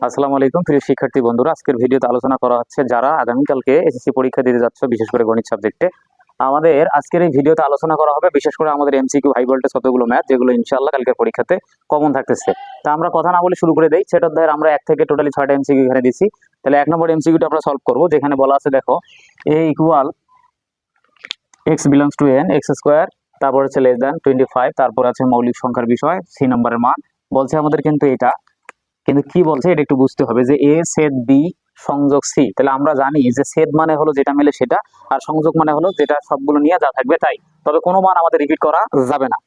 আসসালামু আলাইকুম প্রিয় শিক্ষার্থী বন্ধুরা, আজকের ভিডিওতে আলোচনা করা হচ্ছে যারা আগামীকালকে এসএসসি পরীক্ষা দিতে যাচ্ছ, বিশেষ করে গণিত সাবজেক্টে। আমাদের আজকের এই ভিডিওতে আলোচনা করা হবে বিশেষ করে আমাদের এমসিকিউ হাই ভোল্টেজ কতগুলো ম্যাথ, যেগুলো ইনশাআল্লাহ কালকের পরীক্ষাতে কমন থাকতেছে। তা আমরা কথা না বলে শুরু করে দেই। সেটা অধ্যায়ের আমরা 1 থেকে টোটালি 6টা এমসিকিউ এখানে দিছি। তাহলে 1 নম্বর এমসিকিউটা আমরা সলভ করব, যেখানে বলা আছে দেখো a equal x belongs to n x square, তারপর হচ্ছে লেস দ্যান 25, তারপর আছে মৌলিক সংখ্যার বিষয় c নম্বরের মান বলছে আমাদের। কিন্তু এটা কিন্তু কি বলছে এটা একটু বুঝতে হবে, যে a ছেদ b সংযোগ c। তাহলে আমরা জানি যে ছেদ মানে হলো যেটা মেলে সেটা, আর সংযোগ মানে হলো যেটা সবগুলো নিয়ে যা থাকবে তাই, তবে কোনো মান আমাদের রিপিট করা যাবে না।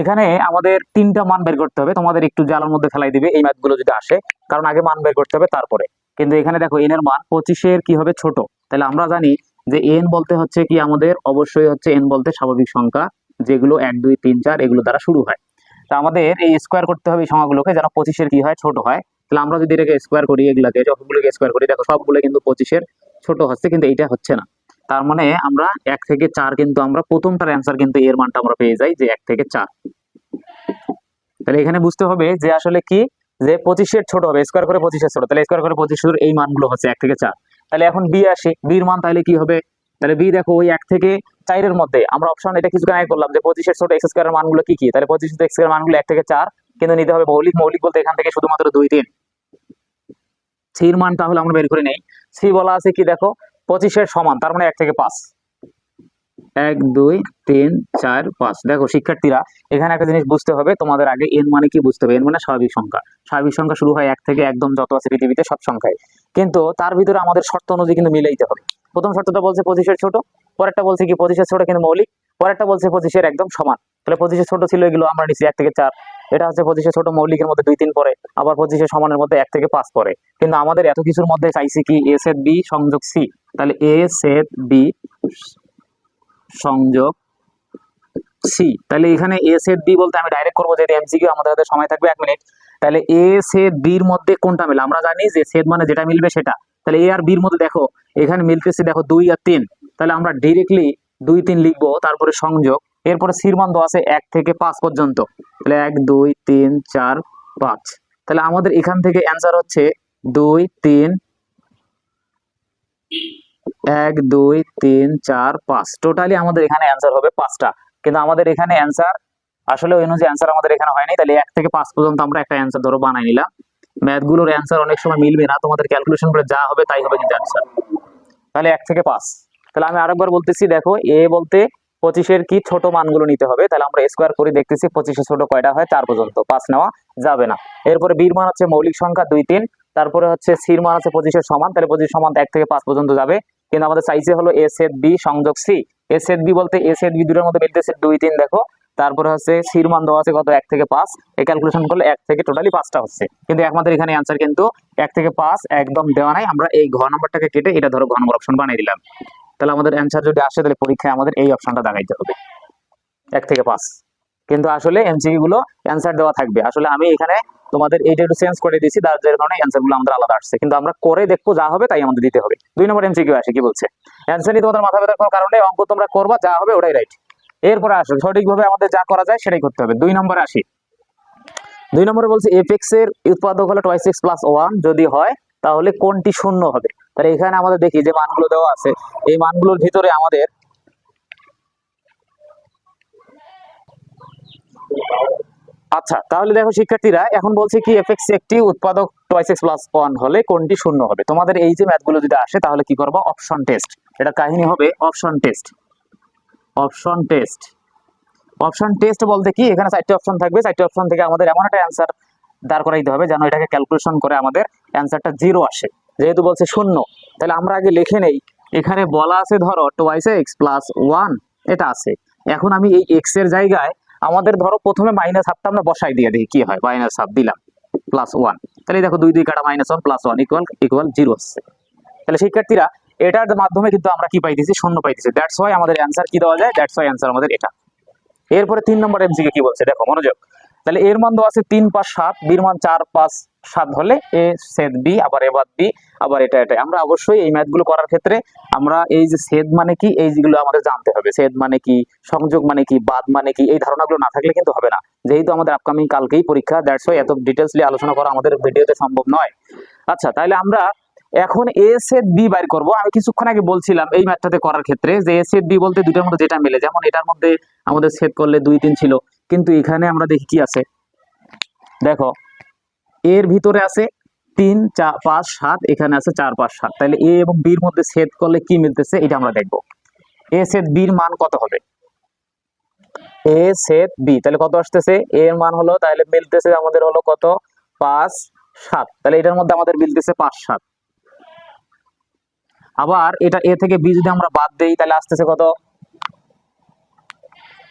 এখানে আমাদের 3টা মান বের করতে হবে, তোমাদের একটু জালার মধ্যে ফেলাই দিবে এই ম্যাথগুলো যদি আসে, কারণ আগে মান বের করতে হবে তারপরে। কিন্তু এখানে দেখো n এর মান 25-এর কি হবে ছোট। তাহলে আমরা জানি যে n বলতে হচ্ছে কি আমাদের অবশ্যই হচ্ছে n বলতে স্বাভাবিক সংখ্যা, যেগুলো 1 2 3 4 এগুলো দ্বারা শুরু হয়। তা আমাদের এই স্কোয়ার করতে হবে এই সংখ্যাগুলোকে, যেন 25-এর কি হয় ছোট হয়। তাহলে আমরা যদি এটাকে স্কোয়ার করি, এগুলাকে সবগুলোকে স্কোয়ার করি, দেখো সবগুলো কিন্তু 25-এর ছোট হচ্ছে, কিন্তু এইটা হচ্ছে না। তার মানে আমরা 1 থেকে 4 কিন্তু আমরা প্রথমটার অ্যান্সার কিন্তু এর মানটা আমরা পেয়ে যাই যে 1 থেকে 4। তাহলে এখানে বুঝতে হবে যে আসলে কি, যে 25-এর ছোট হবে, স্কোয়ার করে 25-এর ছোট, তাহলে স্কোয়ার করে 25-এর এই মানগুলো হচ্ছে 1 থেকে 4। তাহলে এখন বি আসি, বির মান তাহলে কি হবে? তাহলে বি দেখো ওই 1 থেকে 4-এর মধ্যে আমরা অপশন এটা কিছুক্ষণ আগে করলাম যে 25-এর ছোট এক্স স্কোয়ারের মানগুলো কি কি। তাহলে 25 এক্স স্কোয়ারের মানগুলো 1 থেকে 4, কিন্তু নিতে হবে মৌলিক। মৌলিক বলতে এখান থেকে শুধুমাত্র 2 3। সির মান তাহলে আমরা বের করে নেই। সি বলা আছে কি দেখো 25-এর সমান, তার মানে 1 থেকে 5, 1 2 3 4 5। দেখো শিক্ষার্থীরা, এখানে একটা জিনিস বুঝতে হবে তোমাদের, আগে এন মানে কি বুঝতে হবে। এন মানে স্বাভাবিক সংখ্যা। স্বাভাবিক সংখ্যা শুরু হয় 1 থেকে, একদম যত আছে পৃথিবীতে সব সংখ্যায়। কিন্তু তার ভিতরে আমাদের শর্ত অনুযায়ী কিন্তু মিলাইতে হবে। প্রথম শর্তটা বলছে 25-এর ছোট, পরেরটা বলছে কি 25-এর ছোট কিন্তু মৌলিক, পরেরটা বলছে 25-এর একদম সমান। তাহলে 25-এর ছোট ছিল এগুলো আমরা নিচ্ছি 1 থেকে 4, এটা হচ্ছে 25-এর ছোট মৌলিকের মধ্যে 2 3 পরে, আবার 25-এর সমানের মধ্যে 1 থেকে 5 পরে। কিন্তু আমাদের এত কিছুর মধ্যে চাইছি কি এ সেট বি সংযোগ সি। তাহলে এ সেট বি সংযোগ সি। তাহলে এখানে এ সেট বি বলতে আমি ডাইরেক্ট করবো, যেহেতু এমসিকিউ আমাদের হাতে সময় থাকবে 1 মিনিট। তাহলে এ সেট বির মধ্যে কোনটা মিলে, আমরা জানি যে সেট মানে যেটা মিলবে সেটা। তাহলে এ আর বির মধ্যে দেখো এখানে মিলতেছে দেখো 2 আর 3, তাহলে আমরা ডিরেক্টলি 2 3 লিখবো, তারপরে সংযোগ, এরপরে সির মান দেওয়া আছে 1 থেকে 5 পর্যন্ত। তাহলে 1 2 3 4 5। তাহলে আমাদের এখান থেকে অ্যান্সার হচ্ছে 2 3 1 2 3 4 5। টোটালি আমাদের এখানে অ্যান্সার হবে 5টা। কিন্তু আমাদের এখানে অ্যান্সার আসলে ওই অনুযায়ী অ্যান্সার আমাদের এখানে হয়নি। তাহলে 1 থেকে 5 পর্যন্ত আমরা একটা অ্যান্সার ধরো বানাই নিলাম। ম্যাথগুলোর অ্যান্সার অনেক সময় মিলবে না, তোমাদের ক্যালকুলেশন করে যা হবে তাই হবে কিন্তু অ্যান্সার। তাহলে 1 থেকে 5। তাহলে আমি আরেকবার বলতেছি, দেখো এ বলতে 25-এর কি ছোট মানগুলো নিতে হবে। তাহলে আমরা স্কোয়ার করে দেখতেছি 25-এর ছোট কয়টা হয়, 4 পর্যন্ত, 5 নেওয়া যাবে না। এরপরে বির মান হচ্ছে মৌলিক সংখ্যা 2 3, তারপরে হচ্ছে সির মান হচ্ছে 25-এর সমান, তাহলে 25 সমান 1 থেকে 5 পর্যন্ত যাবে। কিন্তু আমাদের চাইছে হলো এ সেট বি সংযোগ সি। এ সেট বি বলতে এ সেট বি দুটোর মধ্যে মিলতেছে 2 3, দেখো তারপরে হচ্ছে সির মান দেওয়া আছে কত 1 থেকে 5, এই ক্যালকুলেশন করলে 1 থেকে টোটালি 5টা হচ্ছে। কিন্তু একমাত্র এখানে অ্যান্সার কিন্তু 1 থেকে 5 একদম দেওয়া নাই। আমরা এই ঘ নাম্বারটাকে কেটে এটা ধরো ঘ নম্বর অপশন বানিয়ে দিলাম। তাহলে আমাদের অ্যান্সার যদি আসে, তাহলে পরীক্ষায় আমাদের এই অপশনটা দেখাইতে হবে 1 থেকে 5। কিন্তু আসলে এমসিকিউ গুলো অ্যান্সার দেওয়া থাকবে। আসলে আমি এখানে তোমাদের এইটা একটু চেঞ্জ করে দিয়েছি, তার যে কারণে অ্যান্সার গুলো আমাদের আলাদা আসছে, কিন্তু আমরা করে দেখবো যা হবে তাই আমাদের দিতে হবে। 2 নম্বর এমসিকিউ আসে কি বলছে, অ্যান্সার নিয়ে তোমাদের মাথা ব্যথার কোনো কারণে, অঙ্ক তোমরা করবা, যা হবে ওটাই রাইট। এরপরে আসো সঠিকভাবে আমাদের যা করা যায় সেটাই করতে হবে। 2 নম্বরে আসি। 2 নম্বরে বলছে এফ এক্স এর উৎপাদক হলো 2x + 1 যদি হয় তাহলে কোনটি শূন্য হবে। তাহলে এখানে আমাদের দেখি যে মানগুলো দেওয়া আছে, এই মানগুলোর ভিতরে আমাদের আচ্ছা, তাহলে দেখো শিক্ষার্থীরা, এখন বলছে কি এফ এক্স একটি উৎপাদক 2x + 1 হলে কোনটি শূন্য হবে। তোমাদের এই যে ম্যাথগুলো যদি আসে তাহলে কি করবো, অপশন টেস্ট। এটা কাহিনী হবে option test. Option test, option test বলতে কি এখানে 4টে অপশন থাকবে, 4টে অপশন থেকে আমাদের এমন একটা অ্যান্সার দাঁড় করাইতে হবে যেন এটাকে ক্যালকুলেশন করে আমাদের অ্যান্সারটা 0 আসে। যেহেতু বলছে শূন্য, তাহলে আমরা আগে লিখে নেই। এখানে বলা আছে ধরো 2x + 1 এটা আছে। এখন আমি এই x এর জায়গায় আমাদের ধরো প্রথমে -1 আমরা বসাই দিয়ে দেখি কি হয়। -1 দিলাম +1, তাহলে দেখো 2 2 কাটা -1 +1 ইকুয়াল 0 হচ্ছে। তাহলে শিক্ষার্থীরা, এটার মাধ্যমে কিন্তু আমরা কি পাইতেছি, শূন্য পাইতেছি। দ্যাটস ওয়াই আমাদের অ্যান্সার কি দেওয়া যায়, দ্যাটস ওয়াই অ্যান্সার আমাদের এটা। এরপরে 3 নম্বর এমসিকিউ কি বলছে দেখো মনোযোগ। তাহলে এর মান দেওয়া আছে 3 5 7, বির মান 4 5 7 হলে এ সেদ বি, আবার এ বাদ বি, আবার এটা এটা। আমরা অবশ্যই এই ম্যাথগুলো করার ক্ষেত্রে আমরা এই যে সেদ মানে কি এই যেগুলো আমাদের জানতে হবে। সেদ মানে কি, সংযোগ মানে কি, বাদ মানে কি, এই ধারণাগুলো না থাকলে কিন্তু হবে না। যেহেতু আমাদের আপকামিং কালকেই পরীক্ষা, দ্যাটস ওয়াই এত ডিটেইলসলি আলোচনা করা আমাদের ভিডিওতে সম্ভব নয়। আচ্ছা, তাহলে আমরা এখন এ সেট বি বাইর করব। আমি কিছুক্ষণ আগে বলছিলাম এই ম্যাথটাতে করার ক্ষেত্রে যে এ সেট বি বলতে দুটোর মধ্যে যেটা মিলে, যেমন এটার মধ্যে আমাদের সেট করলে 2 3 ছিল, কিন্তু এখানে আমরা দেখি কি আছে। দেখো এর ভিতরে আছে 3 4 5 7, এখানে আছে 4 5 7। তাহলে এ এবং বির মধ্যে সেট করলে কি মিলতেছে এটা আমরা দেখব। এ সেট বির মান কত হবে? এ সেট বি তাহলে কত আসতেছে? এ এর মান হলো, তাহলে মিলতেছে আমাদের হলো কত? 5 7। তাহলে এটার মধ্যে আমাদের মিলতেছে 5 7। আবার এটা এ থেকে বি যদি আমরা বাদ দেই তাহলে আসতেছে কত?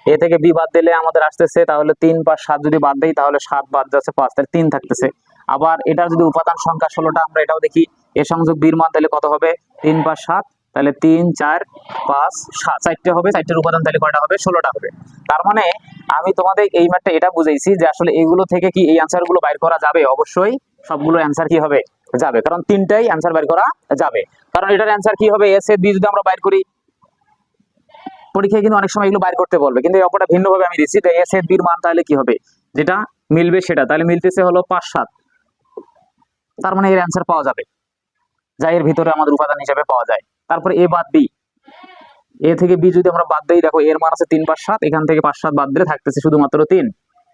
এ থেকে বি বাদ দিলে আমাদের আসতেছে তাহলে 3 5 7, যদি বাদ দেই তাহলে 7 বাদ যাচ্ছে 5, তাহলে 3 থাকতেছে। আবার এটার যদি উপাদান সংখ্যা 16টা, আমরা এটাও দেখি এ সংযোগ বির মান তাহলে কত হবে? 3 5 7, তাহলে 3 4 5 7, চারটে হবে, চারটের উপাদান তাহলে কয়টা হবে? 16টা হবে। তার মানে আমি তোমাদের এই ম্যাথটা এটা বুঝাইছি যে আসলে এগুলো থেকে কি এই অ্যান্সার গুলো বাইর করা যাবে? অবশ্যই সবগুলো অ্যান্সার কি হবে? যাবে, কারণ তিনটাই অ্যান্সার বাইর করা যাবে। কারণ এটার অ্যান্সার কি হবে? এ সেট বি যদি আমরা বাইর করি, পরীক্ষায় কিন্তু অনেক সময় এগুলো বাইর করতে বলবে, কিন্তু এই অঙ্কটা ভিন্নভাবে আমি দিচ্ছি। এ সেট বির মান তাহলে কি হবে? যেটা মিলবে সেটা, তাহলে মিলতেছে হলো 5 7। তার মানে এর অ্যান্সার পাওয়া যাবে, যা এর ভিতরে আমাদের উপাদান হিসেবে পাওয়া যায়। তারপরে এ বাদ বি, এ থেকে বি যদি আমরা বাদ দেই, দেখো এর মান আছে 3 5 7, এখান থেকে 5 7 বাদ দিলে থাকতেছে শুধুমাত্র 3।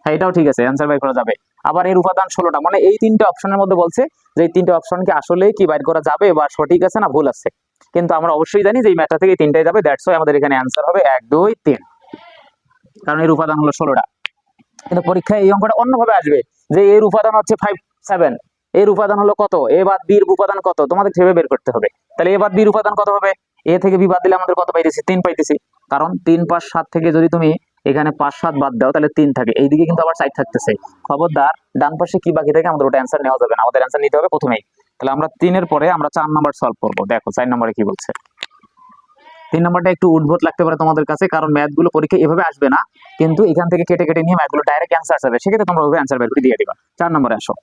হ্যাঁ, এটাও ঠিক আছে, অ্যান্সার বাইর করা যাবে। আবার এর উপাদান 16টা, মানে এই তিনটে অপশনের মধ্যে বলছে যে এই তিনটে অপশন কি আসলে কি বাইর করা যাবে বা সঠিক আছে না ভুল আছে। কিন্তু আমরা অবশ্যই জানি যে এই ম্যাথটা থেকে তিনটাই যাবে, দ্যাটস ওয়াই আমাদের এখানে অ্যান্সার হবে 1 2 3, কারণ এর উপাদান হলো 16টা। কিন্তু পরীক্ষায় এই অঙ্কটা অন্যভাবে আসবে যে এর উপাদান হচ্ছে 5 7, এর উপাদান হলো কত? এ বাদ বির উপাদান কত? তোমাদের ভেবে বের করতে হবে। তাহলে এ বাদ বির উপাদান কত হবে? এ থেকে বি বাদ দিলে আমাদের কত পাইতেছি? 3 পাইতেছি, কারণ 3 5 7 থেকে যদি তুমি এখানে 5 7 বাদ দাও তাহলে 3 থাকে, এইদিকে কিন্তু আবার 4 থাকতেছে। খবরদার ডান পাশে কি বাকি থাকে আমাদের ওটা অ্যান্সার নেওয়া যাবে না, আমাদের অ্যান্সার নিতে হবে প্রথমেই। তাহলে আমরা 3 এর পরে আমরা 4 নাম্বার সলভ করব। দেখো 4 নম্বরে কি বলছে। 3 নাম্বারটা একটু উদ্ভট লাগতে পারে তোমাদের কাছে, কারণ ম্যাথগুলো পরীক্ষা এভাবে আসবে না, কিন্তু এখান থেকে কেটে কেটে নিয়ে ম্যাথগুলো ডাইরেক্ট অ্যান্সার আসবে, সেক্ষেত্রে তোমরা ওইভাবে অ্যান্সার বের করে দিয়ে দিবা। 4 নম্বরে আসো।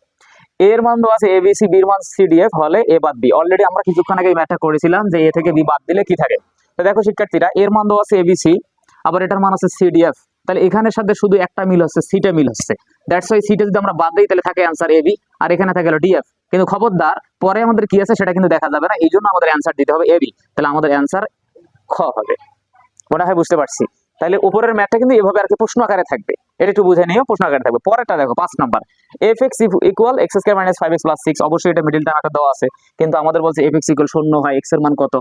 এর মান দেওয়া আছে এবিসি, বির মান সিডিএফ হলে এ বাদ বি। অলরেডি আমরা কিছুক্ষণ আগে এই ম্যাথটা করেছিলাম যে এ থেকে বি বাদ দিলে কি থাকে। তো দেখো শিক্ষার্থীরা, এর মান দেওয়া আছে এবিসি, আবার এটার মান আছে সিডিএফ। তাহলে এখানের সাথে শুধু একটা মিল হচ্ছে, সিটা মিল হচ্ছে, দ্যাটস ওয়াই সিটা যদি আমরা বাদ দিই তাহলে থাকে অ্যান্সার এবি, আর এখানে থাকে হলো ডিএফ। কিন্তু খবরদার পরে আমাদের কি আছে সেটা কিন্তু দেখা যাবে না, এই জন্য আমাদের অ্যান্সার দিতে হবে এবি। তাহলে আমাদের অ্যান্সার খ হবে। মনে হয় বুঝতে পারছি। তাহলে উপরের ম্যাথটা কিন্তু এভাবে আর কি প্রশ্ন আকারে থাকবে, এটা একটু বুঝে নিও, প্রশ্ন আকারে থাকবে। পরেরটা দেখো 5 number, F x equal x square minus 5x plus 6। অবশ্যই এটা মিডল টার্ম আকারে দেওয়া আছে, কিন্তু আমাদের বলছে এফ এক্স ইকুয়াল 0 হয়, এক্স এর মান কত?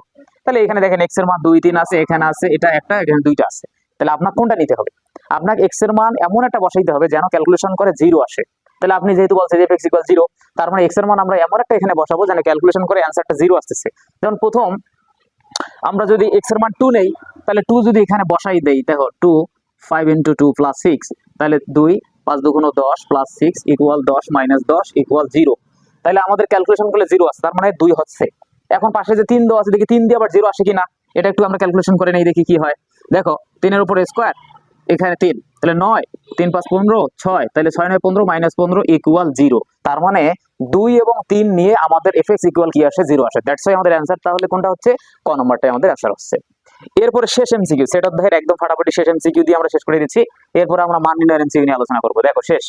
তাহলে এখানে দেখেন এক্স এর মান 2 3 আছে, এখানে আছে এটা একটা, এখানে দুইটা আছে। তাহলে আপনার কোনটা নিতে হবে? আপনাকে এক্স এর মান এমন একটা বসাইতে হবে যেন ক্যালকুলেশন করে 0 আসে। তাহলে আপনি যেহেতু বলছেন যে এফ এক্স ইকুয়াল 0, তার মানে এক্স এর মান আমরা এমন একটা এখানে বসাবো যেন ক্যালকুলেশন করে অ্যান্সারটা 0 আসতেছে। যেমন প্রথম আমরা যদি এক্স এর মান 2 নেই, তাহলে 2 যদি এখানে বসাই দেই, দেখো 2 5 × 2 + 6, তাহলে 2 5 2 × 10 + 6 = 10 - 10 = 0। তাহলে আমাদের ক্যালকুলেশন করলে 0 আসে, তার মানে 2 হচ্ছে। এখন পাশে যে 3 দেওয়া আছে, দেখি 3 দিয়ে আবার 0 আসে কিনা, এটা একটু আমরা ক্যালকুলেশন করে নেই, দেখি কি হয়। দেখো 3 এর উপরে স্কয়ার, এখানে 3, তাহলে 9 3 5 15 6, তাহলে 6 9 15 -15 = 0। তার মানে 2 এবং 3 নিয়ে আমাদের fx ইকুয়াল কি আসে? 0 আসে। দ্যাটস ওয়াই আমাদের অ্যান্সার তাহলে কোনটা হচ্ছে? ক নম্বরটাই আমাদের অ্যান্সার হচ্ছে। এরপরে শেষ এমসিকিউ, সেট অধ্যায়ের একদম ফাটাফাটি শেষ এমসিকিউ দিয়ে আমরা শেষ করে দিচ্ছি। এরপরে আমরা মান নির্ণয়ের এমসিকিউ নিয়ে আলোচনা করব। দেখো শেষ,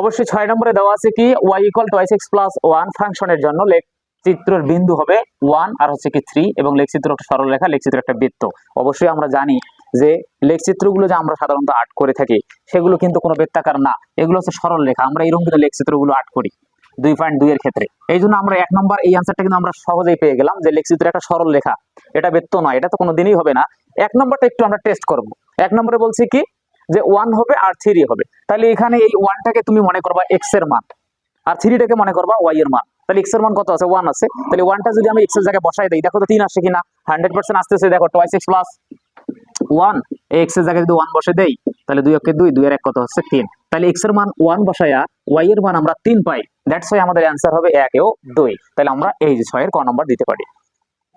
অবশ্যই 6 নম্বরে দেওয়া আছে কি y = 2x + 1 ফাংশনের জন্য লেখচিত্রের বিন্দু হবে 1 আর হচ্ছে কি 3, এবং লেখচিত্র একটা সরলরেখা, লেখচিত্র একটা বৃত্ত। অবশ্যই আমরা জানি যে লেখচিত্রগুলো যে আমরা সাধারণত আর্ট করে থাকি সেগুলো কিন্তু কোনো বৃত্তাকার না, এগুলো হচ্ছে সরল রেখা। আমরা এরকম কিন্তু লেখচিত্রগুলো আর্ট করি 2.2 এর ক্ষেত্রে। এই জন্য আমরা 1 নম্বর এই অ্যান্সারটা কিন্তু আমরা সহজেই পেয়ে গেলাম যে লেখচিত্র একটা সরল রেখা, এটা বৃত্ত নয়, এটা তো কোনোদিনই হবে না। 1 নম্বরটা একটু আমরা টেস্ট করব। 1 নম্বরে বলছি কি যে 1 হবে আর 3 হবে। তাহলে এখানে এই 1টাকে তুমি মনে করবা x এর মান, আর 3টাকে মনে করবা y এর মান। তাহলে x এর মান কত আছে? 1 আছে। তাহলে 1টা যদি আমি x এর জায়গায় বসাই দেই, দেখো তো 3 আসে কিনা? 100% আসতেছে। দেখো 2x + 1, x এর জায়গায় যদি 1 বসে দেই তাহলে 2 একে 2, 2 এর 1 কত হচ্ছে? 3। তাহলে x এর মান 1 বসায়া y এর মান আমরা 3 পাই, দ্যাটস ওয়াই আমাদের অ্যান্সার হবে 1 ও 2। তাহলে আমরা এই যে 6 এর ক নম্বর দিতে পারি।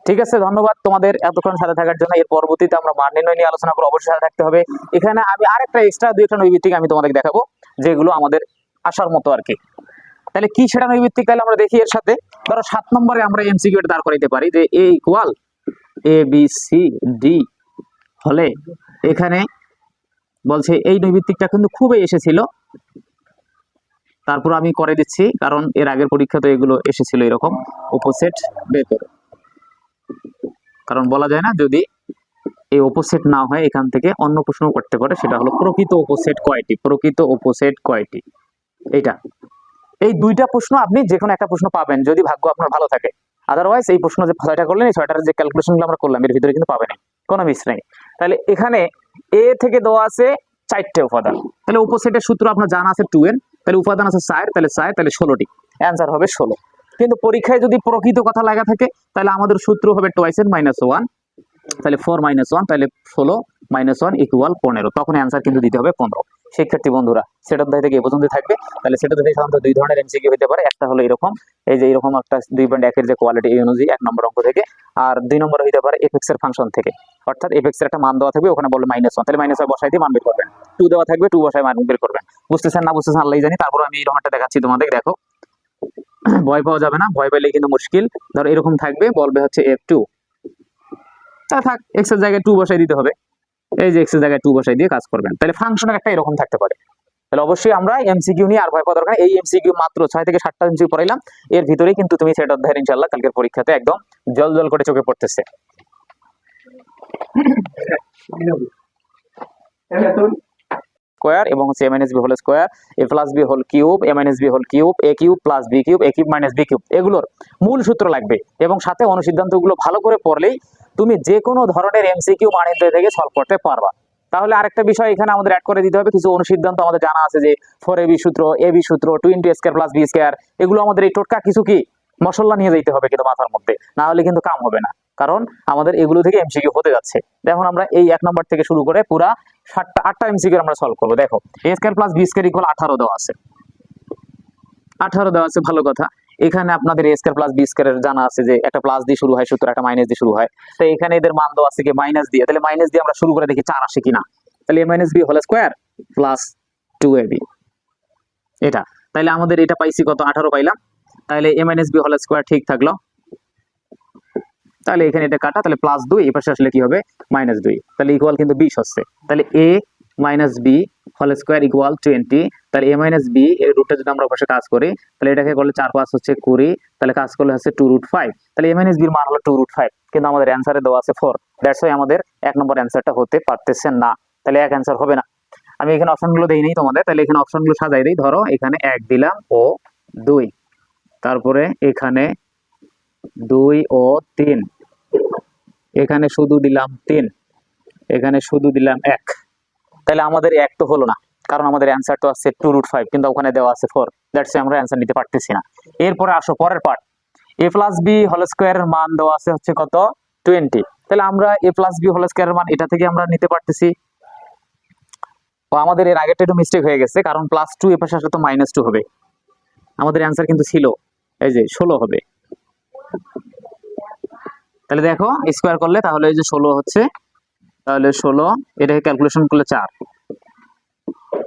ঠিক আছে, ধন্যবাদ তোমাদের এতক্ষণ সাথে থাকার জন্য। এর পরবর্তীতে আমরা মান নির্ণয় নিয়ে আলোচনা করব, অবশ্যই সাথে থাকতে হবে। এখানে আমি আরেকটা এক্সট্রা 2টা নৈর্ব্যক্তিক আমি তোমাদের দেখাবো, যেগুলো আমাদের আসার মতো আর কি। তাহলে কি সেটা নৈর্ব্যক্তিক, তাহলে আমরা দেখি এর সাথে। ধরো 7 নম্বরে আমরা এমসিকিউ এটা দাঁড় করাইতে পারি যে a = ABCD হলে এখানে বলছে এই নৈর্ব্যক্তিকটা কিন্তু খুবই এসেছিল তারপর আমি করে দিচ্ছি, কারণ এর আগের পরীক্ষা তো এগুলো এসেছিল এরকম অপোসিট বের করো, কারণ বলা যায় না যদি এই অপোসিট না হয় এখান থেকে অন্য প্রশ্ন করতে পারে, সেটা হলো প্রকৃত অপোসিট কয়টি, প্রকৃত অপোসিট কয়টি। এইটা এই দুইটা প্রশ্ন আপনি যে কোনো একটা প্রশ্ন পাবেন যদি ভাগ্য আপনার ভালো থাকে, আদারওয়াইজ এই প্রশ্ন যে 6টা করলেন এই 6টার যে ক্যালকুলেশনগুলো আমরা করলাম এর ভিতরে কিন্তু পাবেন কোনো মিস নেই। তাহলে এখানে এ থেকে দেওয়া আছে 4টে উপাদান, তাহলে অপোসিটের সূত্র আপনার জানা আছে 2n, তাহলে উপাদান আছে 4, তাহলে 4 তাহলে 16টি, অ্যান্সার হবে 16। কিন্তু পরীক্ষায় যদি প্রকৃত কথা লাগা থাকে তাহলে আমাদের সূত্র হবে twice n minus 1, তাহলে 4 minus 1 তাহলে 16 minus 1 equal 15, তখন অ্যান্সার কিন্তু দিতে হবে 15। শিক্ষার্থী বন্ধুরা সেট অধ্যায় থেকে এ পর্যন্ত থাকবে। তাহলে সেট অধ্যায় সাধারণত দুই ধরনের এমসিকিউ হতে পারে, একটা হলো এরকম, এই যে এরকম একটা 2.1 এর যে কোয়ালিটি এই অনুযায়ী 1 নম্বর অঙ্ক থেকে, আর 2 নম্বর হতে পারে এফএক্স এর ফাংশন থেকে, অর্থাৎ এফএক্স এর একটা মান দেওয়া থাকবে, ওখানে বলবে -1, তাহলে -1 বসাই দিয়ে মান বের করবেন, 2 দেওয়া থাকবে 2 বসাই মান বের করবেন। বুঝতেছেন না বুঝতেছেন আল্লাহই জানি। তারপর আমি এরকম একটা দেখাচ্ছি তোমাদের, দেখো ভয় পাওয়া যাবে না, ভয় পেলে কিন্তু মুশকিল। ধরো এরকম থাকবে, বলবে হচ্ছে f2, তা থাক x এর জায়গায় 2 বসাই দিতে হবে, এই যে x এর জায়গায় 2 বসাই দিয়ে কাজ করবেন। তাহলে ফাংশনের একটা এরকম থাকতে পারে। তাহলে অবশ্যই আমরা এমসিকিউ নিয়ে আর ভয় পাওয়া দরকার, এই এমসিকিউ মাত্র 6 থেকে 7টা এমসিকিউ পড়াইলাম, এর ভিতরেই কিন্তু তুমি সেট অধ্যায়ের ইনশাআল্লাহ কালকের পরীক্ষাতে একদম জল জল করে চোখে পড়তেছে। স্কয়ার এবং হচ্ছে a - b whole square, a + b whole cube, a - b whole cube, a cube + b cube, a cube - b cube, এগুলোর মূল সূত্র লাগবে এবং সাথে অনুসিদ্ধান্তগুলো ভালো করে পড়লেই তুমি যে কোনো ধরনের এমসিকিউ মানের থেকে সলভ করতে পারবা। তাহলে আরেকটা বিষয় এখানে আমাদের অ্যাড করে দিতে হবে, কিছু অনুসিদ্ধান্ত আমাদের জানা আছে যে 4ab সূত্র, ab সূত্র, 2 * a² + b², এগুলো আমাদের এই টোটকা কিছু কি মশলা নিয়ে যেতে হবে কিন্তু মাথার মধ্যে, না হলে কিন্তু কাম হবে না, কারণ আমাদের এগুলো থেকে এমসিকিউ হতে যাচ্ছে। এখন আমরা এই 1 নম্বর থেকে শুরু করে পুরা 8টা এমসিকিউ আমরা সলভ করবো। দেখো a² + b² = 18 দেওয়া আছে, 18 দেওয়া আছে, ভালো কথা। এখানে আপনাদের a² + b² এর জানা আছে যে একটা প্লাস দিয়ে শুরু হয় সূত্র, একটা মাইনাস দিয়ে শুরু হয়, তো এখানে এদের মান দেওয়া আছে কি মাইনাস দিয়ে, তাহলে মাইনাস দিয়ে আমরা শুরু করে দেখি 4 আসে কিনা। তাহলে a - b whole square + 2ab, এটা তাহলে আমাদের এটা পাইছি কত 18 পাইলাম, তাহলে a - b হোল স্কয়ার ঠিক থাকলো, তাহলে এখানে এটা কাটা, তাহলে +2 এই পাশে আসলে কি হবে -2, তাহলে ইকুয়াল কিন্তু 20 হচ্ছে। তাহলে a - b হোল স্কয়ার = 20, তাহলে a - b এর রুটটা যদি আমরা পাশে কাজ করি তাহলে এটাকে করলে 4 × 5 হচ্ছে 20, তাহলে কাজ করলে হচ্ছে 2√5, তাহলে a - b এর মান হলো 2√5, কিন্তু আমাদের অ্যানসারে দেওয়া আছে 4, দ্যাটস ওয়াই আমাদের 1 নম্বর অ্যানসারটা হতে পারতেছে না, তাহলে এক অ্যানসার হবে না। আমি এখানে অপশনগুলো দেই নেই তোমাদের, তাহলে এখানে অপশনগুলো সাজাই দেই। ধরো এখানে 1 দিলাম ও 2, তারপরে এখানে 2 ও 3, এখানে শুধু দিলাম 3, এখানে শুধু দিলাম 1, তাহলে আমাদের 1 তো হলো না, কারণ আমাদের অ্যান্সার তো আছে 2√5, কিন্তু ওখানে দেওয়া আছে 4, দ্যাটস আমরা অ্যান্সার নিতে পারতেছি না। এরপরে আসো পরের পার্ট, a + b হোল স্কয়ারের মান দেওয়া আছে হচ্ছে কত 20, তাহলে আমরা a + b হোল স্কয়ারের মান এটা থেকে আমরা নিতে পারতেছি। তো আমাদের এর আগেরটা একটু মিস্টেক হয়ে গেছে, কারণ +2 এর পাশে আসলে তো -2 হবে, আমাদের অ্যান্সার কিন্তু ছিল এই যে 16 হবে। তাহলে দেখো স্কয়ার করলে তাহলে এই যে 16 হচ্ছে, তাহলে 16 এটাকে ক্যালকুলেশন করলে 4।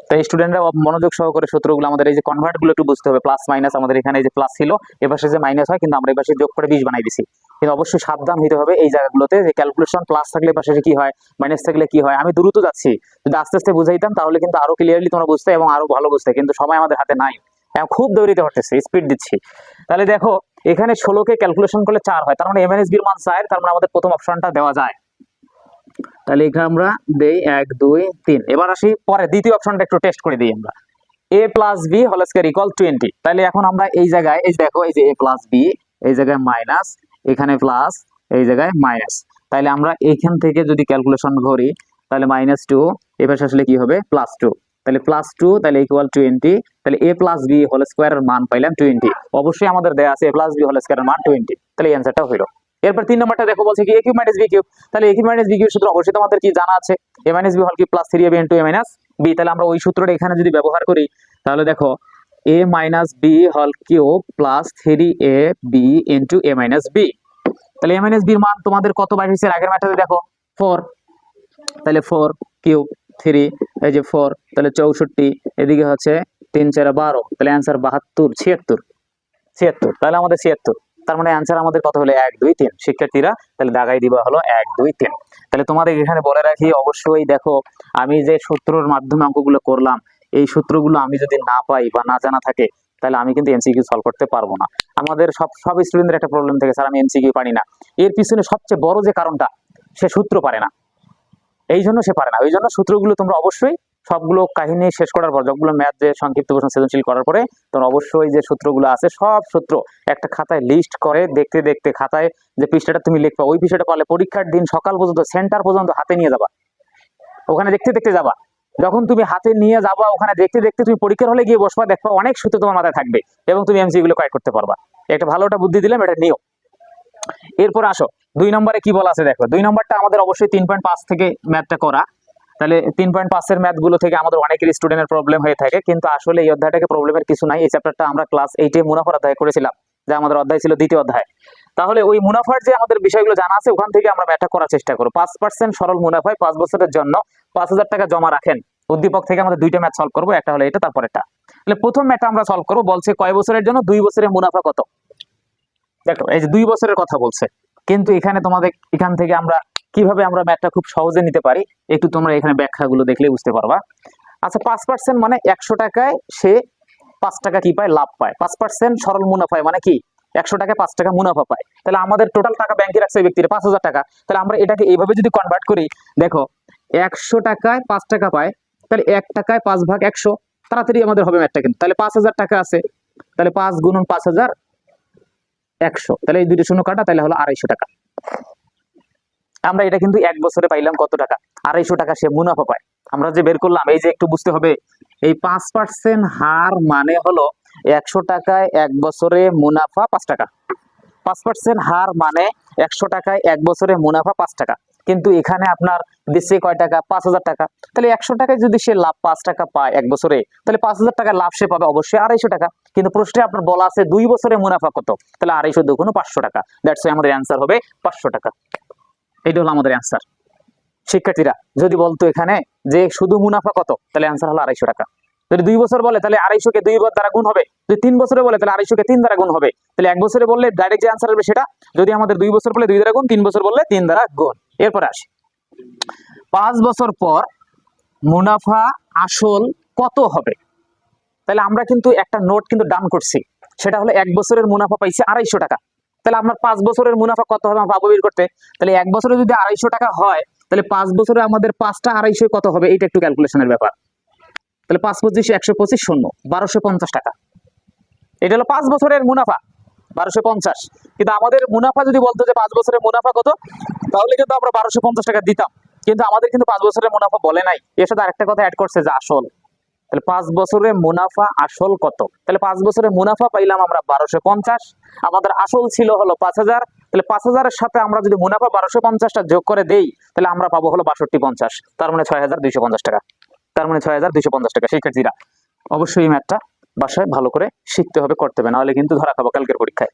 তাই স্টুডেন্টরা মনোযোগ সহকারে সূত্রগুলো আমাদের এই যে কনভার্ট গুলো একটু বুঝতে হবে, প্লাস মাইনাস, আমাদের এখানে এই যে প্লাস ছিল এপাশে যে মাইনাস হয়, কিন্তু আমরা এপাশে যোগ করে 20 বানাই দিছি, কিন্তু অবশ্যই সাবধান হতে হবে এই জায়গাগুলোতে যে ক্যালকুলেশন প্লাস থাকলে এপাশে কি হয় মাইনাস থাকলে কি হয়। আমি দ্রুত যাচ্ছি, যদি আস্তে আস্তে বুঝাইতাম তাহলে কিন্তু আরো ক্লিয়ারলি তোমরা বুঝতে এবং আরো ভালো বুঝতে, কিন্তু সময় আমাদের হাতে নাই, খুব দৌড়িতে হচ্ছে, স্পিড দিচ্ছি। তাহলে দেখো এখানে 16 কে ক্যালকুলেশন করলে 4 হয়, তার মানে a - b এর মান 4, তার মানে আমাদের প্রথম অপশনটা দেওয়া যায়। তাহলে এখানে আমরা দেই 1 2 3। এবার আসি পরে দ্বিতীয় অপশনটা একটু টেস্ট করে দিই আমরা, a + b হোল স্কয়ার = 20, তাহলে এখন আমরা এই জায়গায় এই দেখো এই যে a + b, এই জায়গায় মাইনাস, এখানে প্লাস, এই জায়গায় মাইনাস, তাহলে আমরা এইখান থেকে যদি ক্যালকুলেশন করি তাহলে -2 এবার আসলে কি হবে +2, তাহলে +2 তাহলে = 20, তাহলে a + b হোল স্কয়ারের মান পাইলাম 20, অবশ্যই আমাদের দেয়া আছে a + b হোল স্কয়ারের মান 20, তাহলে অ্যানসারটা হলো। এরপর 3 নম্বরটা দেখো বলছে কি a কিউব - b কিউব, তাহলে a কিউব - b কিউব সূত্র অবশ্যই তোমাদের কি জানা আছে, a - b whole cube + 3ab * a - b, তাহলে আমরা ওই সূত্রটা এখানে যদি ব্যবহার করি তাহলে দেখো a - b whole cube + 3ab * a - b, তাহলে a - b এর মান তোমাদের কত বাইর হয়েছে আগের ম্যাথে দেখো 4, তাহলে 4 কিউব 3 এই যে 4, তাহলে 64, এদিকে হচ্ছে 3 4 12, তাহলে অ্যানসার 72 76, তাহলে আমাদের 76, তার মানে অ্যানসার আমাদের কত হলো 1 2 3। শিক্ষার্থীরা তাহলে দাগাই দিবা হলো 1 2 3। তাহলে তোমাদের এখানে বলে রাখি অবশ্যই দেখো আমি যে সূত্রের মাধ্যমে অঙ্কগুলো করলাম এই সূত্রগুলো আমি যদি না পাই বা না জানা থাকে, তাহলে আমি কিন্তু এমসিকিউ সলভ করতে পারবো না। আমাদের সব স্টুডেন্টদের একটা প্রবলেম থাকে, স্যার আমি এমসিকিউ পারি না। এর পিছনে সবচেয়ে বড় যে কারণটা, সে সূত্র পারে না, এই জন্য সে পারে না। ওই জন্য সূত্রগুলো তোমরা অবশ্যই সবগুলো কাহিনী শেষ করার পর, সবগুলো ম্যাথ যে সংক্ষিপ্ত প্রশ্ন সৃজনশীল করার পরে তোমরা অবশ্যই যে সূত্রগুলো আছে সব সূত্র একটা খাতায় লিস্ট করে দেখতে দেখতে, খাতায় যে পৃষ্ঠাটা তুমি লিখবা ওই পৃষ্ঠাটা পারলে পরীক্ষার দিন সকাল পর্যন্ত সেন্টার পর্যন্ত হাতে নিয়ে যাবা, ওখানে দেখতে দেখতে যাবা। যখন তুমি হাতে নিয়ে যাবা ওখানে দেখতে দেখতে তুমি পরীক্ষার হলে গিয়ে বসবা, দেখবা অনেক সূত্র তোমার মাথায় থাকবে এবং তুমি এমসিকিউ গুলো কয়েক করতে পারবা। একটা ভালোটা বুদ্ধি দিলাম, এটা নিও। এরপর আসো 2 নম্বরে কি বলা আছে দেখো। 2 নম্বরটা আমাদের অবশ্যই 3.5 থেকে ম্যাথটা করা। তাহলে 3.5 এর ম্যাথ গুলো থেকে আমাদের অনেকের স্টুডেন্টের প্রবলেম হয়ে থাকে, কিন্তু আসলে এই অধ্যায়টাকে প্রবলেমের কিছু নাই। এই চ্যাপ্টারটা আমরা ক্লাস 8 এ মুনাফার অধ্যায় করেছিলাম, যে আমাদের অধ্যায় ছিল দ্বিতীয় অধ্যায়। তাহলে ওই মুনাফার যে আমাদের বিষয়গুলো জানা আছে ওখান থেকে আমরা ম্যাথটা করার চেষ্টা করব। 5% সরল মুনাফায় 5 বছরের জন্য 5,000 টাকা জমা রাখেন। উদ্দীপক থেকে আমাদের দুইটা ম্যাথ সলভ করবো, একটা হলো এটা, তারপর এটা। তাহলে প্রথম ম্যাথটা আমরা সলভ করবো, বলছে কয় বছরের জন্য 2 বছরের মুনাফা কত। দেখো এই যে 2 বছরের কথা বলছে, কিন্তু এখানে তোমাদের এখান থেকে আমরা কিভাবে আমরা ম্যাথটা খুব সহজে নিতে পারি একটু তোমরা এখানে ব্যাখ্যাগুলো দেখলে বুঝতে পারবা। আচ্ছা 5% মানে 100 টাকায় সে 5 টাকা কি পায়, লাভ পায়। 5% সরল মুনাফায় মানে কি 100 টাকায় 5 টাকা মুনাফা পায়। তাহলে আমাদের টোটাল টাকা ব্যাংকে রাখছে ওই ব্যক্তির 5,000 টাকা। তাহলে আমরা এটাকে এইভাবে যদি কনভার্ট করি, দেখো 100 টাকায় 5 টাকা পায়, তাহলে 1 টাকায় 5 ভাগ 100, তাড়াতাড়ি আমাদের হবে ম্যাথটা কিন্তু। তাহলে 5,000 টাকা আছে, তাহলে 5 গুণন 5,000 100, তাহলে এই দুটো শূন্য কাটা, তাহলে হলো 250 টাকা। আমরা এটা কিন্তু 1 বছরে পাইলাম কত টাকা, 250 টাকা সে মুনাফা পায়। আমরা যে বের করলাম, এই যে একটু বুঝতে হবে, এই 5% হার মানে হলো 100 টাকায় 1 বছরে মুনাফা 5 টাকা। 5% হার মানে 100 টাকায় 1 বছরে মুনাফা 5 টাকা। কিন্তু এখানে আপনার দিচ্ছে কয় টাকা, 5,000 টাকা। তাহলে 100 টাকায় যদি সে লাভ 5 টাকা পায় 1 বছরে, তাহলে 5,000 টাকা লাভ সে পাবে অবশ্যই 250 টাকা। কিন্তু প্রশ্নে আপনার বলা আছে 2 বছরে মুনাফা কত, তাহলে 250 দুগুণ 500 টাকা। দ্যাটস ওয়াই আমাদের অ্যান্সার হবে 500 টাকা। এটা হলো আমাদের অ্যান্সার। শিক্ষার্থীরা যদি বলতো এখানে যে শুধু মুনাফা কত, তাহলে অ্যান্সার হলো 250 টাকা। যদি 2 বছর বলে তাহলে 250 কে 2 দ্বারা গুণ হবে, যদি 3 বছরে বলে তাহলে 250 কে 3 দ্বারা গুণ হবে। তাহলে 1 বছরে বললে ডাইরেক্ট যে অ্যান্সার হবে সেটা, যদি আমাদের 2 বছর বলে 2 দ্বারা গুণ, 3 বছর বললে 3 দ্বারা গুণ। এরপরে আসি 5 বছর পর মুনাফা আসল কত হবে। তাহলে আমরা কিন্তু একটা নোট কিন্তু ডান করছি, সেটা হলো 1 বছরের মুনাফা পাইছি 250 টাকা। তাহলে আপনার 5 বছরের মুনাফা কত হবে আমরা পাবো বের করতে। তাহলে 1 বছরে যদি 250 টাকা হয়, তাহলে 5 বছরে আমাদের 5টা 250 কত হবে, এটা একটু ক্যালকুলেশনের ব্যাপার। তাহলে 5 25 125 শূন্য 1250 টাকা। এটা হলো 5 বছরের মুনাফা 1250। কিন্তু আমাদের মুনাফা যদি বলতো যে 5 বছরের মুনাফা কত, তাহলে কিন্তু আমরা 1250 টাকা দিতাম। কিন্তু আমাদের কিন্তু 5 বছরের মুনাফা বলে নাই, এর সাথে আরেকটা কথা অ্যাড করছে যে আসল। তাহলে 5 বছরের মুনাফা আসল কত, তাহলে 5 বছরের মুনাফা পাইলাম আমরা 1250, আমাদের আসল ছিল হলো 5,000। তাহলে 5,000 এর সাথে আমরা যদি মুনাফা 1250টা যোগ করে দেই, তাহলে আমরা পাবো হলো 6250, তার মানে 6,250 টাকা। তার মানে 6,250 টাকা। শিক্ষার্থীরা অবশ্যই এই ম্যাথটা বাসায় ভালো করে শিখতে হবে, করতে হবে, নাহলে কিন্তু ধরা খাবো কালকের পরীক্ষায়।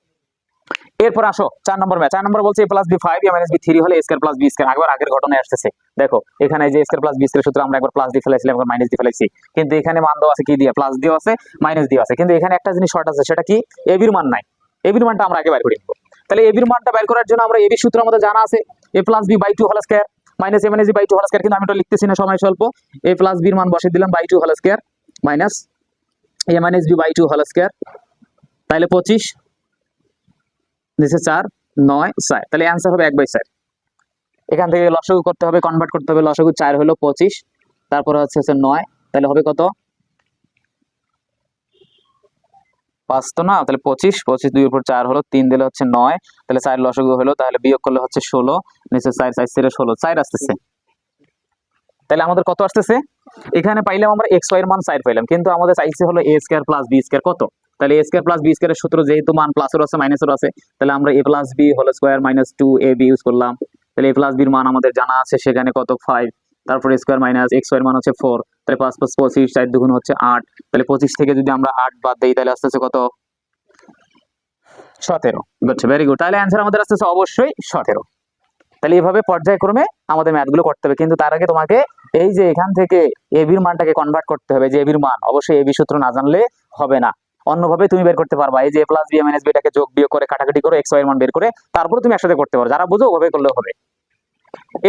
এরপর আসো 4 নম্বর ম্যাথ। 4 নম্বর বলছে a + b 5 a - b 3 হলে a² + b²। একবার আগের ঘটনায় আসতেছে, দেখো এখানে যে a² + b² সূত্র আমরা একবার প্লাস দিয়ে ফেলাইছিলাম, একবার মাইনাস দিয়ে ফেলাইছি। কিন্তু এখানে মান দেওয়া আছে কি দিয়ে, প্লাস দেওয়া আছে, মাইনাস দেওয়া আছে। কিন্তু এখানে একটা জিনিস শর্ট আছে, সেটা কি, a b এর মান নাই। a b এর মানটা আমরা আগে বের করে নিব। তাহলে a b এর মানটা বের করার জন্য আমরা a b সূত্র আমাদের জানা আছে, a + b/2² minus a - b/2² কিন্তু আমি এটা লিখতেছি না, সময় স্বল্প। a + b এর মান বসিয়ে দিলাম /2² মাইনাস a - b/2², তাহলে 25 নিচে 4 9 4, তাহলে অ্যান্সার হবে 1/4। এখান থেকে লসাগু করতে হবে, কনভার্ট করতে হবে। লসাগু 4 হলো 25, তারপরে হচ্ছে 9, তাহলে হবে কত 5 তো না, তাহলে 25 25 2 এর উপর 4 হলো 3 দিলে হচ্ছে 9, তাহলে 4 লসাগু হলো, তাহলে বিয়োগ করলে হচ্ছে 16, নিচে 4 4 ছেড়ে 16 4 আসতেছে। তাহলে আমাদের কত আসতেছে, এখানে পাইলাম আমরা xy এর মান 4 পাইলাম, কিন্তু আমাদের চাইছে হলো a² + b² কত। তাহলে a² + b² এর সূত্র যেহেতু মান প্লাসের আছে মাইনাসের আছে, তাহলে আমরা a + b² - 2ab ইউজ করলাম। তাহলে a + b এর মান আমাদের জানা আছে, সেখানে কত 5, তারপর স্কয়ার মাইনাস xy এর মান হচ্ছে 4, তাহলে 5 + 25 4 দুগুণ হচ্ছে 8, তাহলে 25 থেকে যদি আমরা 8 বাদ দেই তাহলে আসতেছে কত 17। Good, very good. তাহলে অ্যান্সার আমাদের আসতেছে অবশ্যই 17। তাহলে এইভাবে পর্যায়ক্রমে আমাদের ম্যাথগুলো করতে হবে, কিন্তু তার আগে তোমাকে এই যে এখান থেকে এবির মানটাকে কনভার্ট করতে হবে। যে এবির মান অবশ্যই এবি সূত্র না জানলে হবে না, অন্যভাবে তুমি বের করতে পারবা। এই যে a + b - b টাকে যোগ বিয়োগ করে কাটাকাটি করে xy এর মান বের করে তারপরে তুমি একসাথে করতে পারো, যারা বুঝো ওভাবে করলেও হবে।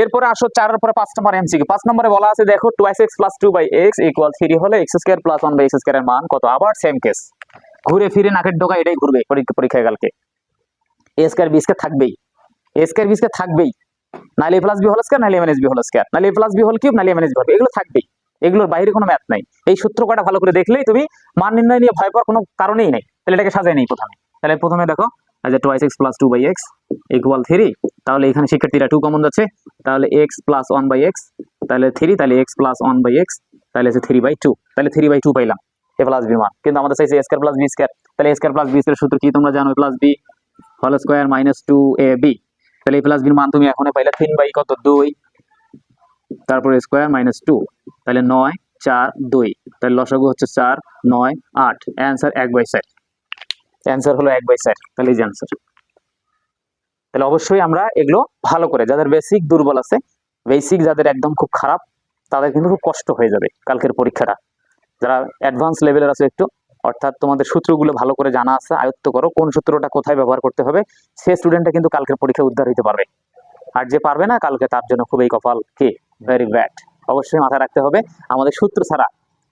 এরপরে আসো 4 এর পরে 5 নম্বর এমসিকিউ। 5 নম্বরে বলা আছে দেখো 2x + 2x = 3 হলে x² + 1/x² এর মান কত? আবার সেম কেস, ঘুরে ফিরে নাকের ডগা এটাই ঘুরবে পরীক্ষায় কালকে। a স্কয়ার b স্কয়ার থাকবেই, a স্কয়ার b স্কয়ার থাকবেই, নাহলে a + b হোল স্কয়ার, নাহলে a - b হোল স্কয়ার, নাহলে a + b হোল কিউব, নাহলে a - b হোল, এগুলো থাকবেই, এগুলোর বাইরে কোনো ম্যাথ নাই। এই সূত্র কটা ভালো করে দেখলেই তুমি মান নির্ণয় নিয়ে ভয় পাওয়ার কোনো কারণেই নেই। তাহলে এটাকে সাজাই নেই প্রথমে। তাহলে প্রথমে দেখো যে 2x + 2x = 3, তাহলে এখানে শিক্ষার্থীরা 2 কমন যাচ্ছে, তাহলে x + 1/x, তাহলে 3, তাহলে x + 1/x, তাহলে আছে 3/2, তাহলে 3/2 পাইলাম a + b মান। কিন্তু আমাদের চাইছে a² + b², তাহলে a² + b² এর সূত্র কি তোমরা জানো? a + b whole square - 2ab, তাহলে a + b এর মান তুমি এখনই পাইলা 3/2, তারপরে স্কয়ার -2, তাহলে 9 4 2, তাহলে লসাগু হচ্ছে 4 9 8, অ্যান্সার 1/4, অ্যান্সার হলো 1/4, তাহলে এই যে অ্যান্সার। তাহলে অবশ্যই আমরা এগুলো ভালো করে, যাদের বেসিক দুর্বল আছে, বেসিক যাদের একদম খুব খারাপ, তাদের কিন্তু খুব কষ্ট হয়ে যাবে কালকের পরীক্ষাটা। যারা অ্যাডভান্স লেভেলের আছে একটু, অর্থাৎ তোমাদের সূত্রগুলো ভালো করে জানা আছে, আয়ত্ত করো, কোন সূত্রটা কোথায় ব্যবহার করতে হবে, সে স্টুডেন্টটা কিন্তু কালকের পরীক্ষায় উদ্ধার হতে পারবে। আর যে পারবে না কালকে, তার জন্য খুবই কপাল কি, ভেরি ব্যাড। অবশ্যই মাথায় রাখতে হবে আমাদের সূত্র ছাড়া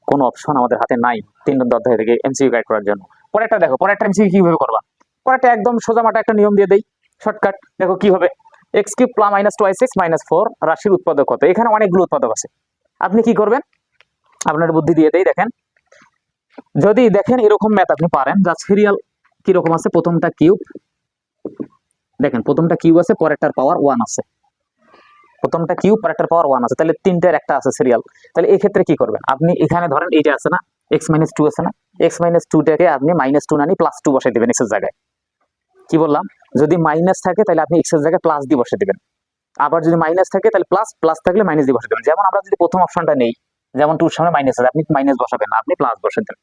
কোনো অপশন আমাদের হাতে নাই 3 নম্বর অধ্যায় থেকে এমসিকিউ গাইড করার জন্য। পরেরটা দেখো, পরেরটা এমসিকিউ কিভাবে করবা? পরেরটা একদম সোজা মাটা একটা নিয়ম দিয়ে দেই, শর্টকাট। দেখো কি হবে, x³ + 2x - 4 রাশির উৎপাদক কত? এখানে অনেকগুলো উৎপাদক আছে, আপনি কি করবেন? আপনার বুদ্ধি দিয়ে দেই। দেখেন, যদি দেখেন এরকম ম্যাথ আপনি পারেন, যা সিরিয়াল কিরকম আছে, প্রথমটা কিউব, দেখেন প্রথমটা কিউব আছে, পরেরটার পাওয়ার 1 আছে, প্রথমটা কিউব, পরেরটার পাওয়ার 1 আছে, তাহলে তিনটার একটা আছে সিরিয়াল। তাহলে এই ক্ষেত্রে কি করবেন আপনি? এখানে ধরেন এইটা আছে না, x - 2 আছে না, x - 2টাকে আপনি -2 না নিয়ে +2 বসাই দিবেন x এর জায়গায়। কি বললাম? যদি মাইনাস থাকে তাহলে আপনি x এর জায়গায় প্লাস দিয়ে বসে দিবেন, আবার যদি মাইনাস থাকে তাহলে প্লাস, প্লাস থাকলে মাইনাস দিয়ে বসে দেবেন। যেমন আমরা যদি প্রথম অপশনটা নেই, যেমন 2 এর সামনে মাইনাস আছে, আপনি মাইনাস বসাবেন না, আপনি প্লাস বসে দেন।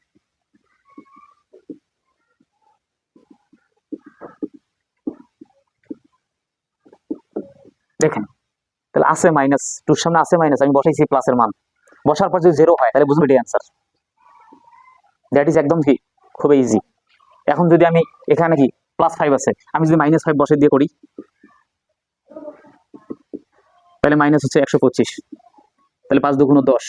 দেখেন, তাহলে আছে মাইনাস, 2 এর সামনে আছে মাইনাস, আমি বসাইছি প্লাসের মান, বসার পর যদি 0 হয় তাহলে বুঝবেন এটাই অ্যান্সার। দ্যাট ইজ একদম কি, খুবই ইজি। এখন যদি আমি এখানে কি +5 আছে, আমি যদি -5 বসে দিয়ে করি, তাহলে মাইনাস হচ্ছে 125, তাহলে 5 2 10,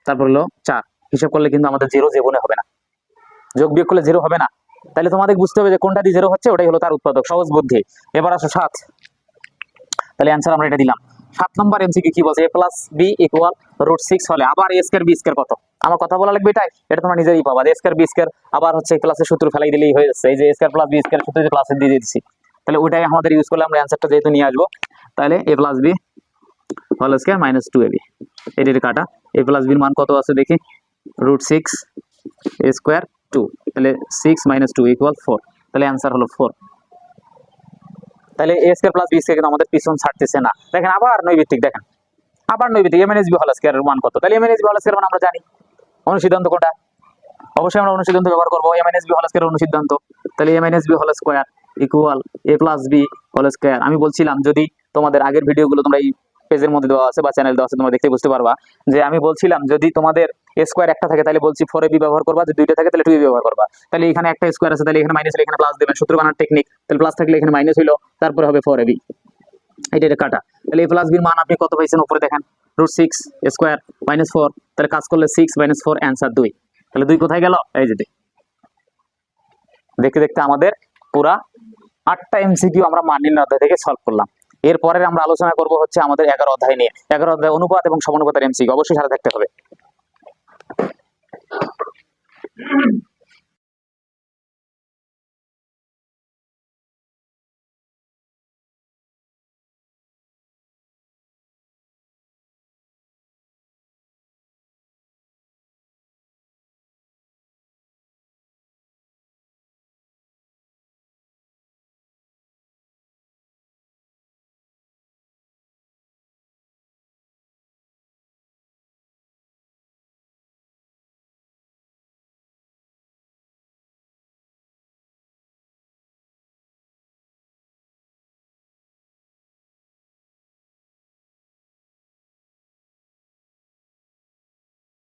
তারপর হলো 4, হিসাব করলে কিন্তু আমাদের 0 জীবনে হবে না, যোগ বিয়োগ করলে 0 হবে না। তাহলে তোমাদের বুঝতে হবে যে কোনটা দিয়ে 0 হচ্ছে, ওটাই হলো তার উৎপাদক, সহজ বুদ্ধি। এবার আসো 7, তাহলে অ্যান্সার আমরা এটা দিলাম। 7 নম্বর এমসিকিউ কি বলছে? a + b = √6 হলে আবার a² b² কত? আমার কথা বলা লাগবে এটাই, এটা তোমরা নিজেই পাবা। a² b² আবার হচ্ছে প্লাসের সূত্র ফেলাই দিলেই হয়ে যাচ্ছে, এই যে a² + b² সূত্র যে প্লাসের দিয়ে দিয়েছি, তাহলে ওইটাই আমাদের ইউজ করলে আমরা অ্যান্সারটা যেহেতু নিয়ে আসবো, তাহলে a + b whole square - 2ab, এটির কাটা। a + b এর মান কত আছে দেখি, √6 a² 2, তাহলে 6 - 2 = 4, তাহলে অ্যান্সার হলো 4। তাহলে a² + b² কিন্তু আমাদের পিছন ছাড়তেছে না। দেখেন আবার নৈবিত্তিক, দেখেন আবার নৈবিত্তিক, a - b হোল স্কয়ার এর মান কত? তাহলে a - b হোল স্কয়ার মান আমরা জানি, অনুসিদ্ধান্ত কোনটা? অবশ্যই আমরা অনুসিদ্ধান্ত ব্যবহার করব, a - b হোল স্কয়ার অনুসিদ্ধান্ত। তাহলে a - b whole square = a + b whole square. আমি বলছিলাম, যদি তোমাদের আগের ভিডিওগুলো তোমরা এই পেজের মধ্যে দেওয়া আছে বা চ্যানেল দেওয়া আছে, তোমরা দেখতে বুঝতে পারবা যে আমি বলছিলাম যদি তোমাদের a স্কয়ার একটা থাকে তাহলে বলছি 4ab ব্যবহার করবা, যদি দুইটা থাকে তাহলে 2ab ব্যবহার করবা। তাহলে এখানে একটা স্কয়ার আছে, তাহলে এখানে মাইনাস হলে এখানে প্লাস দেবেন, সূত্র বানার টেকনিক। তাহলে প্লাস থাকলে এখানে মাইনাস হইলো, তারপরে হবে 4ab, এটা কাটা। তাহলে a + b এর মান আপনি কত পাইছেন? উপরে দেখেন √6 স্কয়ার -4, তাহলে কাজ করলে 6 - 4, অ্যান্সার 2। তাহলে 2 কোথায় গেল? এই যে দেখতে দেখতে আমাদের পুরা 8টা এমসিকিউ আমরা মান নির্ণয় অধ্যায় থেকে সলভ করলাম। এরপরে আমরা আলোচনা করব হচ্ছে আমাদের 11 অধ্যায় নিয়ে, 11 অধ্যায় অনুপাত এবং সমানুপাতের এমসিকিউ, অবশ্যই সাথে থাকতে হবে।